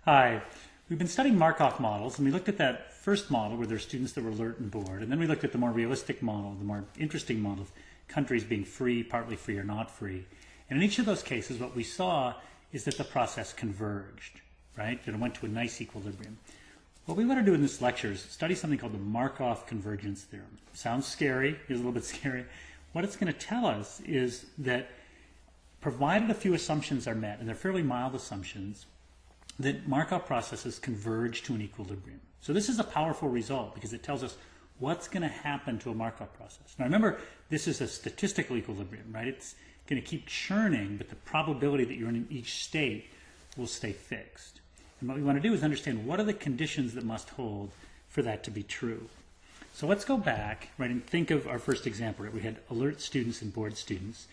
Hi. We've been studying Markov models, and we looked at that first model where there are students that were alert and bored, and then we looked at the more realistic model, the more interesting model of countries being free, partly free, or not free. And in each of those cases, what we saw is that the process converged, right? That it went to a nice equilibrium. What we want to do in this lecture is study something called the Markov Convergence theorem. Sounds scary, is a little bit scary. What it's going to tell us is that provided a few assumptions are met, and they're fairly mild assumptions, that Markov processes converge to an equilibrium. So this is a powerful result because it tells us what's going to happen to a Markov process. Now remember, this is a statistical equilibrium, right? It's going to keep churning, but the probability that you're in each state will stay fixed. And what we want to do is understand what are the conditions that must hold for that to be true. So let's go back, right, and think of our first example. Right? We had alert students and bored students,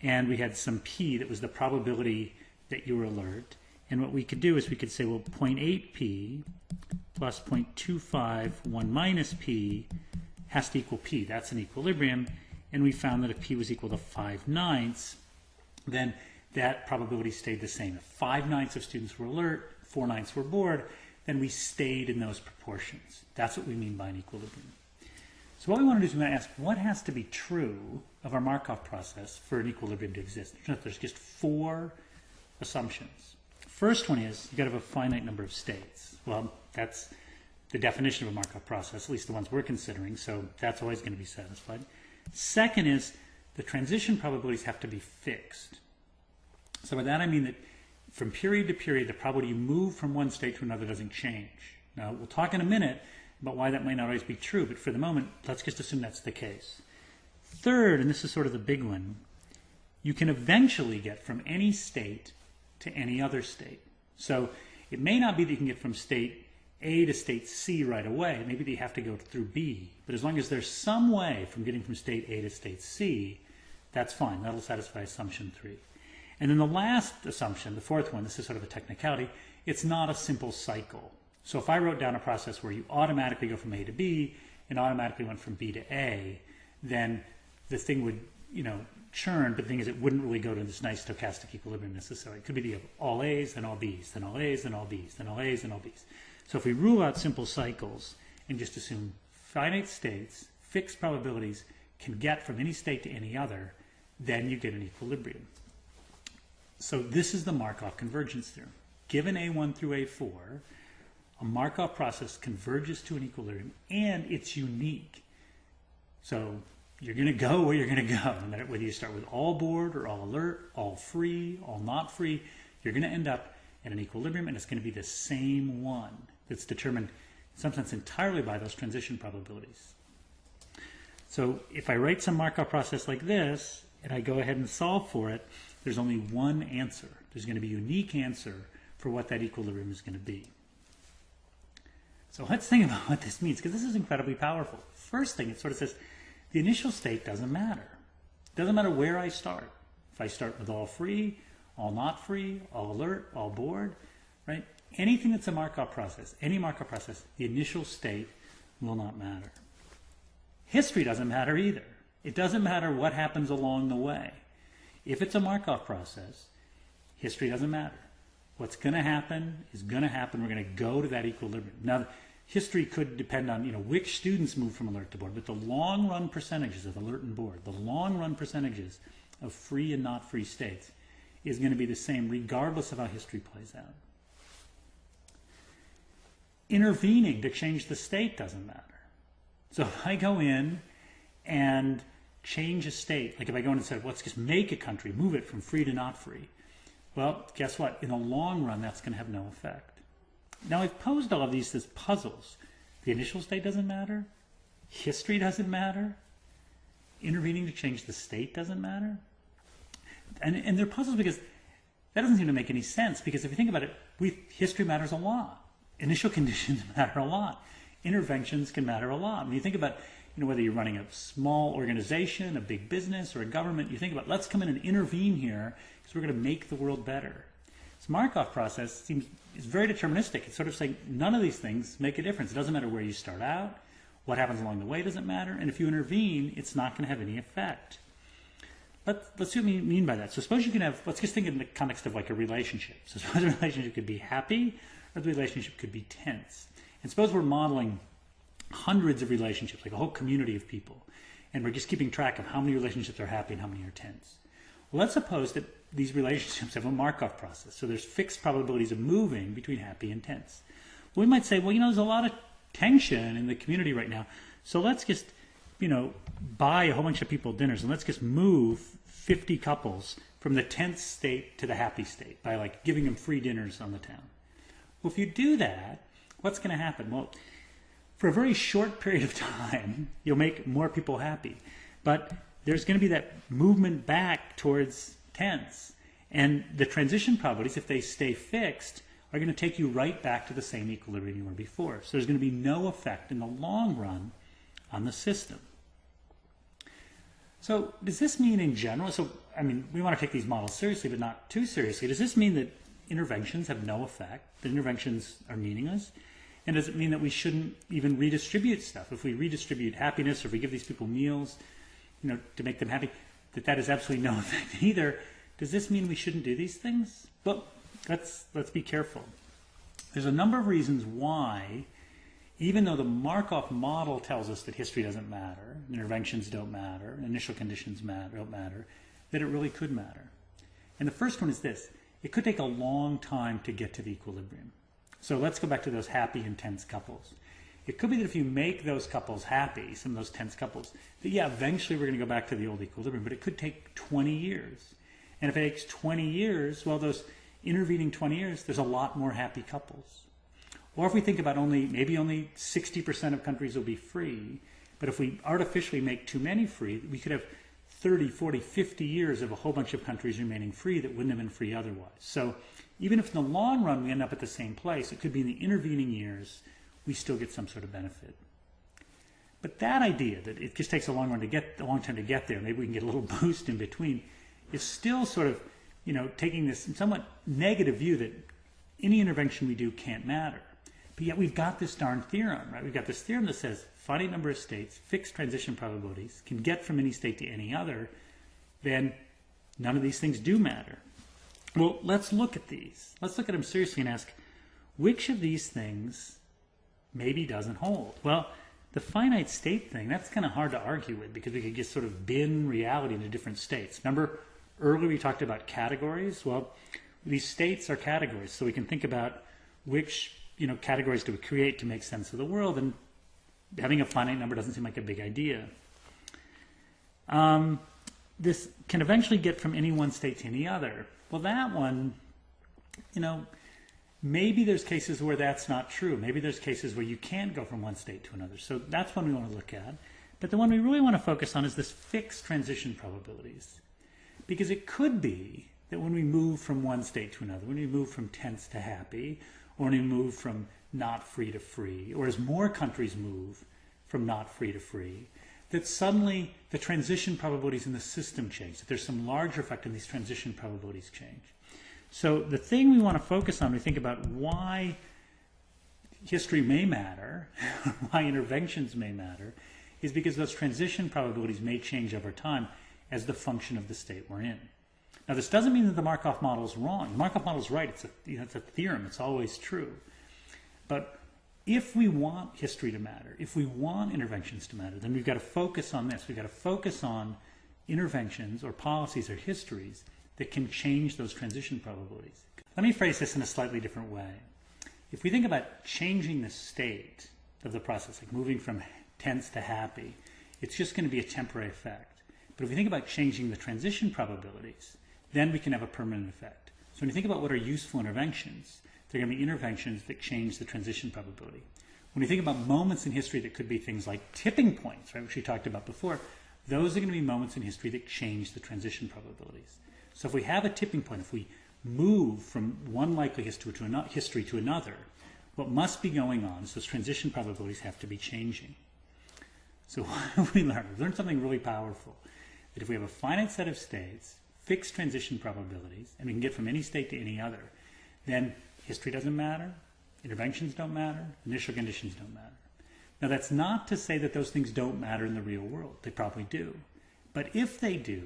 and we had some p that was the probability that you were alert. And what we could do is we could say, well, 0.8p plus 0.25, 1 minus p has to equal p. That's an equilibrium. And we found that if p was equal to 5/9, then that probability stayed the same. If 5/9 of students were alert, 4/9 were bored, then we stayed in those proportions. That's what we mean by an equilibrium. So what we want to do is we want to ask, what has to be true of our Markov process for an equilibrium to exist? There's just 4 assumptions. First one is you've got to have a finite number of states. Well, that's the definition of a Markov process, at least the ones we're considering, so that's always going to be satisfied. Second is the transition probabilities have to be fixed. So by that I mean that from period to period, the probability you move from one state to another doesn't change. Now, we'll talk in a minute about why that might not always be true, but for the moment, let's just assume that's the case. Third, and this is sort of the big one, you can eventually get from any state to any other state. So it may not be that you can get from state A to state C right away. Maybe that you have to go through B. But as long as there's some way from getting from state A to state C, that's fine. That'll satisfy assumption 3. And then the last assumption, the fourth one, this is sort of a technicality, it's not a simple cycle. So if I wrote down a process where you automatically go from A to B and automatically went from B to A, then the thing would, churn, but the thing is it wouldn't really go to this nice stochastic equilibrium necessarily. It could be that you have all A's, then all B's, then all A's, then all B's, then all A's, then all B's. So if we rule out simple cycles and just assume finite states, fixed probabilities can get from any state to any other, then you get an equilibrium. So this is the Markov convergence theorem. Given A1 through A4, a Markov process converges to an equilibrium, and it's unique. So you're going to go where you're going to go. No matter whether you start with all bored or all alert, all free, all not free, you're going to end up at an equilibrium, and it's going to be the same one that's determined in some sense entirely by those transition probabilities. So if I write some Markov process like this, and I go ahead and solve for it, there's only one answer. There's going to be a unique answer for what that equilibrium is going to be. So let's think about what this means, because this is incredibly powerful. First thing, it sort of says, the initial state doesn't matter. It doesn't matter where I start. If I start with all free, all not free, all alert, all bored, right? Anything that's a Markov process, any Markov process, the initial state will not matter. History doesn't matter either. It doesn't matter what happens along the way. If it's a Markov process, history doesn't matter. What's going to happen is going to happen. We're going to go to that equilibrium. Now, history could depend on which students move from alert to bored, but the long-run percentages of alert and bored, the long-run percentages of free and not free states is going to be the same regardless of how history plays out. Intervening to change the state doesn't matter. So if I go in and change a state, like if I go in and say, let's just make a country, move it from free to not free, well, guess what? In the long run, that's going to have no effect. Now, I've posed all of these as puzzles. The initial state doesn't matter. History doesn't matter. Intervening to change the state doesn't matter. And they're puzzles because that doesn't seem to make any sense, because if you think about it, history matters a lot. Initial conditions matter a lot. Interventions can matter a lot. When you think about whether you're running a small organization, a big business, or a government, you think about, let's come in and intervene here because we're going to make the world better. This Markov process is very deterministic. It's sort of saying none of these things make a difference. It doesn't matter where you start out. What happens along the way doesn't matter. And if you intervene, it's not going to have any effect. Let's see what we mean by that. So suppose you can have, let's just think in the context of like a relationship. So suppose a relationship could be happy or the relationship could be tense. And suppose we're modeling hundreds of relationships, like a whole community of people, and we're just keeping track of how many relationships are happy and how many are tense. Well, let's suppose that these relationships have a Markov process. So there's fixed probabilities of moving between happy and tense. Well, we might say, well, there's a lot of tension in the community right now. So let's just, buy a whole bunch of people dinners and let's just move 50 couples from the tense state to the happy state by like giving them free dinners on the town. Well, if you do that, what's going to happen? Well, for a very short period of time, you'll make more people happy. But there's going to be that movement back towards tense. And the transition probabilities, if they stay fixed, are going to take you right back to the same equilibrium you were before. So there's going to be no effect in the long run on the system. So does this mean in general, we want to take these models seriously, but not too seriously. Does this mean that interventions have no effect, that interventions are meaningless? And does it mean that we shouldn't even redistribute stuff? If we redistribute happiness, or if we give these people meals, to make them happy, that has absolutely no effect either. Does this mean we shouldn't do these things? Well, let's be careful. There's a number of reasons why, even though the Markov model tells us that history doesn't matter, interventions don't matter, initial conditions don't matter, that it really could matter. And the first one is this: it could take a long time to get to the equilibrium. So let's go back to those happy and tense couples. It could be that if you make those couples happy, some of those tense couples, that eventually we're going to go back to the old equilibrium, but it could take 20 years. And if it takes 20 years, well, those intervening 20 years, there's a lot more happy couples. Or if we think about maybe only 60% of countries will be free, but if we artificially make too many free, we could have 30, 40, 50 years of a whole bunch of countries remaining free that wouldn't have been free otherwise. So even if in the long run we end up at the same place, it could be in the intervening years we still get some sort of benefit. But that idea that it just takes a long time to get there, maybe we can get a little boost in between, is still sort of, taking this somewhat negative view that any intervention we do can't matter. But yet we've got this darn theorem, right? We've got this theorem that says finite number of states, fixed transition probabilities, can get from any state to any other, then none of these things do matter. Well, let's look at these. Let's look at them seriously and ask, which of these things maybe doesn't hold? Well, the finite state thing, that's kind of hard to argue with because we could just sort of bin reality into different states. Remember earlier we talked about categories? Well, these states are categories, so we can think about which categories do we create to make sense of the world, and having a finite number doesn't seem like a big idea. This can eventually get from any one state to any other. Well, that one, maybe there's cases where that's not true. Maybe there's cases where you can go from one state to another. So that's one we want to look at. But the one we really want to focus on is this fixed transition probabilities. Because it could be that when we move from one state to another, when we move from tense to happy, or when we move from not free to free, or as more countries move from not free to free, that suddenly the transition probabilities in the system change, that there's some larger effect in these transition probabilities change. So the thing we want to focus on when we think about why history may matter, why interventions may matter, is because those transition probabilities may change over time as the function of the state we're in. Now, this doesn't mean that the Markov model is wrong. The Markov model is right. It's a theorem. It's always true. But if we want history to matter, if we want interventions to matter, then we've got to focus on this. We've got to focus on interventions or policies or histories that can change those transition probabilities. Let me phrase this in a slightly different way. If we think about changing the state of the process, like moving from tense to happy, it's just going to be a temporary effect. But if we think about changing the transition probabilities, then we can have a permanent effect. So when you think about what are useful interventions, they're going to be interventions that change the transition probability. When you think about moments in history that could be things like tipping points, right, which we talked about before, those are going to be moments in history that change the transition probabilities. So if we have a tipping point, if we move from one likely history to another, what must be going on is those transition probabilities have to be changing. So what have we learned? We've learned something really powerful, that if we have a finite set of states, fixed transition probabilities, and we can get from any state to any other, then history doesn't matter, interventions don't matter, initial conditions don't matter. Now, that's not to say that those things don't matter in the real world. They probably do. But if they do,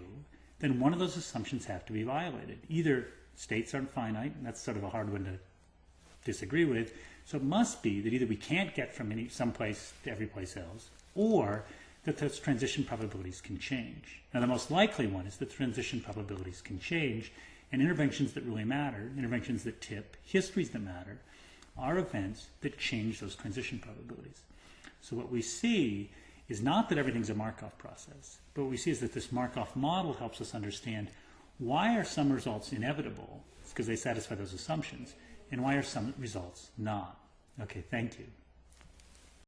then one of those assumptions have to be violated. Either states aren't finite, and that's sort of a hard one to disagree with. So it must be that either we can't get from some place to every place else, or that those transition probabilities can change. Now, the most likely one is that transition probabilities can change, and interventions that really matter, interventions that tip, histories that matter, are events that change those transition probabilities. So what we see is not that everything's a Markov process, but what we see is that this Markov model helps us understand why are some results inevitable, it's because they satisfy those assumptions, and why are some results not. Okay, thank you.